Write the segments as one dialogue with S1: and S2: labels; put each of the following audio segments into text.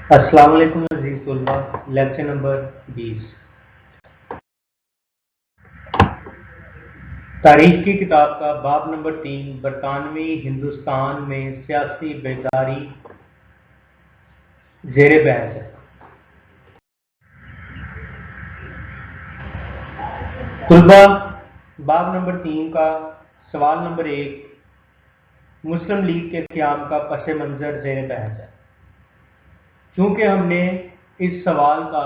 S1: अस्सलाम वालेकुम अजीज तलबा। लेक्चर नंबर 20 तारीख की किताब का बाब नंबर 3 बरतानवी हिंदुस्तान में सियासी बेदारी जेर बहस है। तलबा, बाब नंबर 3 का सवाल नंबर 1 मुस्लिम लीग के क़याम का पस मंज़र जेर बहस है। चूँकि हमने इस सवाल का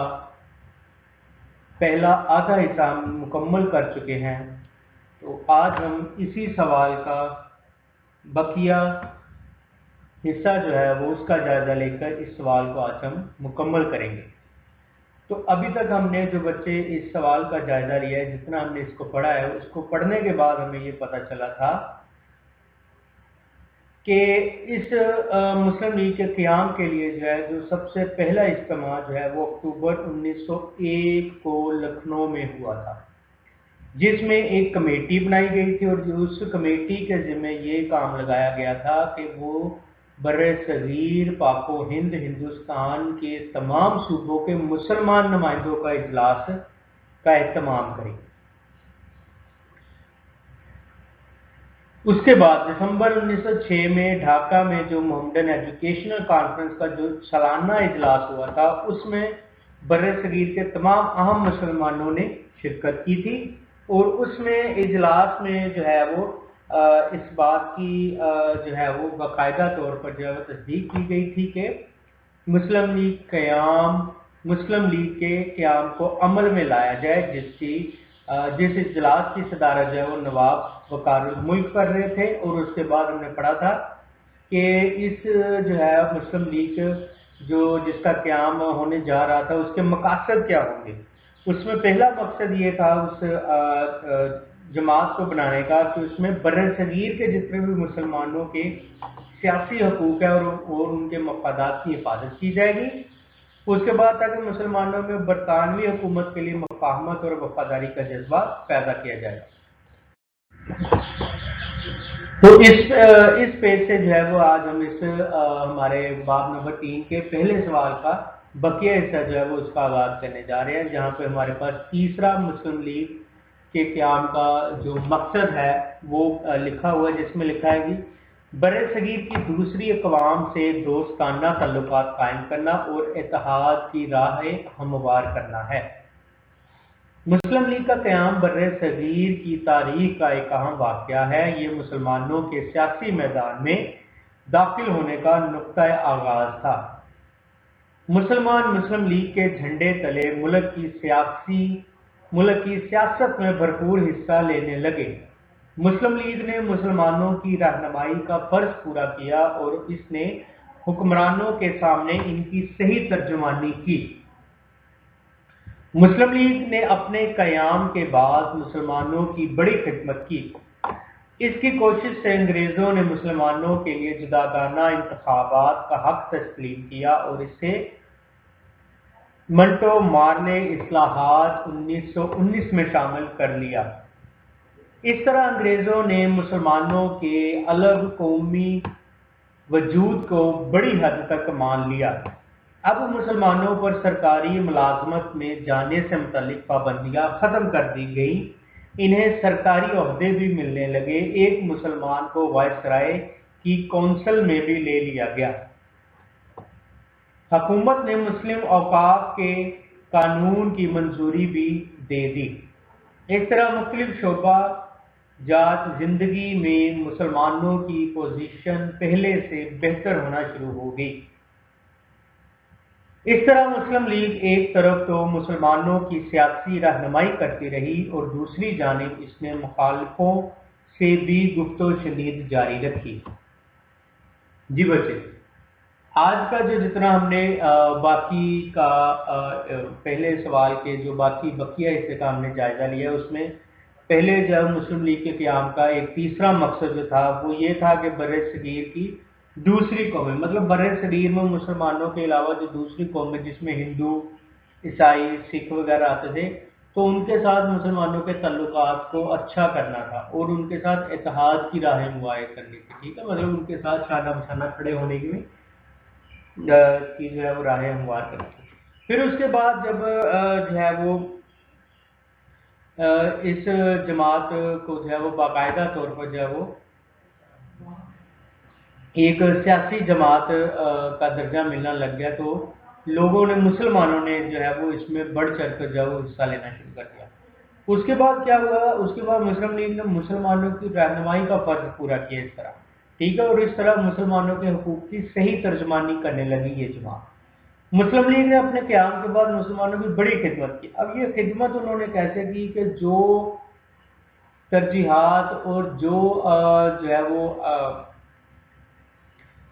S1: पहला आधा हिस्सा मुकम्मल कर चुके हैं, तो आज हम इसी सवाल का बकिया हिस्सा जो है वो उसका जायज़ा लेकर इस सवाल को आज हम मुकम्मल करेंगे। तो अभी तक हमने जो बच्चे इस सवाल का जायज़ा लिया है, जितना हमने इसको पढ़ा है, उसको पढ़ने के बाद हमें ये पता चला था कि इस मुस्लिम लीग के क़याम के लिए जो है जो सबसे पहला इज्तिमा जो है वो अक्टूबर 1901 को लखनऊ में हुआ था, जिसमें एक कमेटी बनाई गई थी और उस कमेटी के ज़िम्मे ये काम लगाया गया था कि वो बर्रे सगीर पाको हिंद हिंदुस्तान के तमाम सूबों के मुसलमान नुमाइंदों का इजलास का एहतमाम करें। उसके बाद दिसंबर 1906 में ढाका में जो मोहम्मदन एजुकेशनल कॉन्फ्रेंस का जो सालाना इजलास हुआ था, उसमें बर्रे सगीर के तमाम अहम मुसलमानों ने शिरकत की थी और उसमें इजलास में जो है वो इस बात की जो है वो बाकायदा तौर पर जो है वो तस्दीक की गई थी कि मुस्लिम लीग के क़याम को अमल में लाया जाए, जिस इजलास की सदारत जो है वो नवाब वकार मुल्क कर रहे थे। और उसके बाद हमने पढ़ा था कि इस जो है मुस्लिम लीग जो जिसका क़याम होने जा रहा था, उसके मकासद क्या होंगे। उसमें पहला मकसद ये था उस जमात को बनाने का कि उसमें बर्रे सगीर के जितने भी मुसलमानों के सियासी हकूक़ है और उनके मफादात की हिफाजत की जाएगी। उसके बाद ताकि मुसलमानों में बरतानवी हुकूमत के लिए मुफाहमत और वफादारी का जज्बा पैदा किया जाएगा। तो इस पेज से जो है वो आज हम इस हमारे बाब नंबर 3 के पहले सवाल का बकिया हिस्सा जो है वो उसका आगाज करने जा रहे हैं, जहाँ पे हमारे पास तीसरा मुस्लिम लीग के क़याम का जो मकसद है वो लिखा हुआ है, जिसमें लिखा है कि बर्रे सगीर की दूसरी अक़वाम से दोस्ताना ताल्लुकात कायम करना और इत्तेहाद की राह हमवार करना है। मुस्लिम लीग का क़याम बर्रे सगीर की तारीख का एक अहम वाक़या है। ये मुसलमानों के सियासी मैदान में दाखिल होने का नुक्ता आगाज़ था। मुस्लिम लीग के झंडे तले मुल्क की सियासत में भरपूर हिस्सा लेने लगे। मुस्लिम लीग ने मुसलमानों की रहनुमाई का फर्ज पूरा किया और इसने हुक्मरानों के सामने इनकी सही तर्जुमानी की। मुस्लिम लीग ने अपने क़याम के बाद मुसलमानों की बड़ी खिदमत की। इसकी कोशिश से अंग्रेज़ों ने मुसलमानों के लिए जुदागाना इंतखाबात का हक तस्लीम किया और इसे मंटो मार्ले इस्लाहात 1919 में शामिल कर लिया। इस तरह अंग्रेज़ों ने मुसलमानों के अलग कौमी वजूद को बड़ी हद तक मान लिया। अब मुसलमानों पर सरकारी मुलाजमत में जाने से मुतल्लिक पाबंदियां ख़त्म कर दी गई। इन्हें सरकारी ओहदे भी मिलने लगे। एक मुसलमान को वायसराय की कौंसिल में भी ले लिया गया। हुकूमत ने मुस्लिम औकाफ के कानून की मंजूरी भी दे दी। इस तरह मुख्तलिफ शोबा जात जिंदगी में मुसलमानों की पोजीशन पहले से बेहतर होना शुरू हो गई। इस तरह मुस्लिम लीग एक तरफ तो मुसलमानों की सियासी रहनुमाई करती रही और दूसरी जानिब इसने मुखालिफों से भी गुफ्तो शनीद जारी रखी। जी बच्चे, आज का जो जितना हमने बाकी का पहले सवाल के जो बाकी बकिया हिस्से का हमने जायजा लिया, उसमें पहले जब मुस्लिम लीग के क़याम का एक तीसरा मकसद जो था वो ये था कि बर्रे सगीर की दूसरी कौमें, मतलब बर्रे सगीर में मुसलमानों के अलावा जो दूसरी कौमें जिसमें हिंदू, ईसाई, सिख वगैरह आते थे, तो उनके साथ मुसलमानों के ताल्लुकात को अच्छा करना था और उनके साथ इत्तेहाद की राहें मुआयन करनी थी। ठीक है, मतलब उनके साथ शाना बशाना खड़े होने की کی جو ہے وہ راہیں ہموار کرتی. پھر اس کے بعد جب جو ہے وہ اس جماعت کو جو ہے وہ باقاعدہ طور پر جو ہے وہ ایک سیاسی جماعت کا درجہ ملنا لگ گیا تو لوگوں نے مسلمانوں نے جو ہے وہ اس میں بڑھ چڑھ کر جو ہے وہ حصہ لینا شروع کر دیا. اس کے بعد کیا ہوا؟ اس کے بعد مسلم لیگ نے مسلمانوں کی رہنمائی کا فرض پورا کیا اس طرح، ٹھیک ہے، اور اس طرح مسلمانوں کے حقوق کی صحیح ترجمانی کرنے لگی یہ جماعت. مسلم لیگ نے اپنے قیام کے بعد مسلمانوں کی بڑی خدمت کی. اب یہ خدمت انہوں نے کیسے کی کہ جو ترجیحات اور جو ہے وہ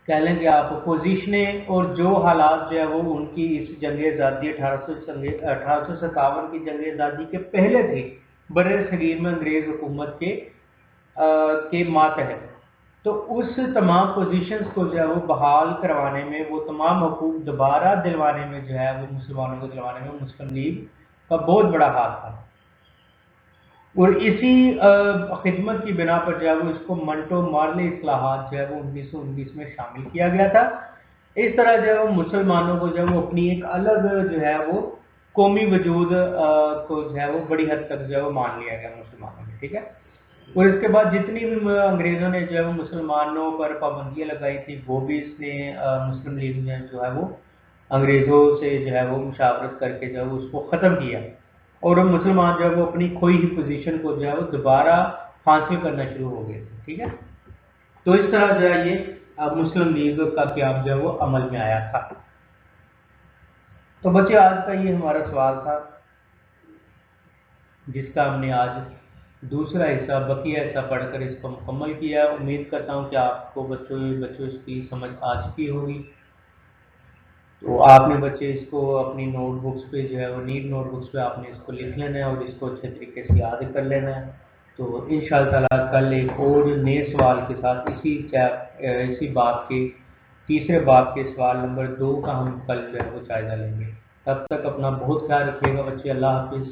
S1: کہہ لیں کہ آپ پوزیشنیں اور جو حالات جو ہے وہ ان کی اس جنگ آزادی 1857 کی جنگ آزادی کے پہلے تھے بر صغیر میں انگریز حکومت کے ماتحت، تو اس تمام پوزیشنز کو جو ہے وہ بحال کروانے میں، وہ تمام حقوق دوبارہ دلوانے میں جو ہے وہ مسلمانوں کو دلوانے میں مسلم لیگ کا بہت بڑا ہاتھ تھا. اور اسی خدمت کی بنا پر جو ہے وہ اس کو منٹو مارلے اصلاحات جو ہے وہ 1919 میں شامل کیا گیا تھا. اس طرح جو ہے وہ مسلمانوں کو جو ہے وہ اپنی ایک الگ جو ہے وہ قومی وجود کو جو ہے وہ بڑی حد تک جو ہے وہ مان لیا گیا مسلمانوں نے، ٹھیک ہے. اور اس کے بعد جتنی بھی انگریزوں نے جو ہے وہ مسلمانوں پر پابندیاں لگائی تھی وہ بھی اس نے مسلم لیگ نے جو ہے وہ انگریزوں سے جو ہے وہ مشاورت کر کے جو ہے وہ اس کو ختم کیا، اور مسلمان جو ہے وہ اپنی کھوئی ہوئی پوزیشن کو جو ہے وہ دوبارہ حاصل کرنا شروع ہو گئے تھے، ٹھیک ہے. تو اس طرح جو ہے یہ مسلم لیگ کا قیام جو ہے وہ عمل میں آیا تھا. تو بچے آج کا یہ ہمارا سوال تھا جس کا ہم نے آج دوسرا حصہ بقیہ حصہ پڑھ کر اس کو مکمل کیا. امید کرتا ہوں کہ آپ کو بچوں اس کی سمجھ آ چکی ہوگی. تو آپ نے بچے اس کو اپنی نوٹ بکس پہ جو ہے وہ نیٹ نوٹ بکس پہ آپ نے اس کو لکھ لینا ہے اور اس کو اچھے طریقے سے یاد کر لینا ہے. تو انشاءاللہ تعالیٰ کل ایک اور نئے سوال کے ساتھ اسی باب کے تیسرے باب کے سوال نمبر 2 کا ہم کل جو ہے وہ جائزہ لیں گے. تب تک اپنا بہت خیال رکھیے گا بچے. اللہ حافظ.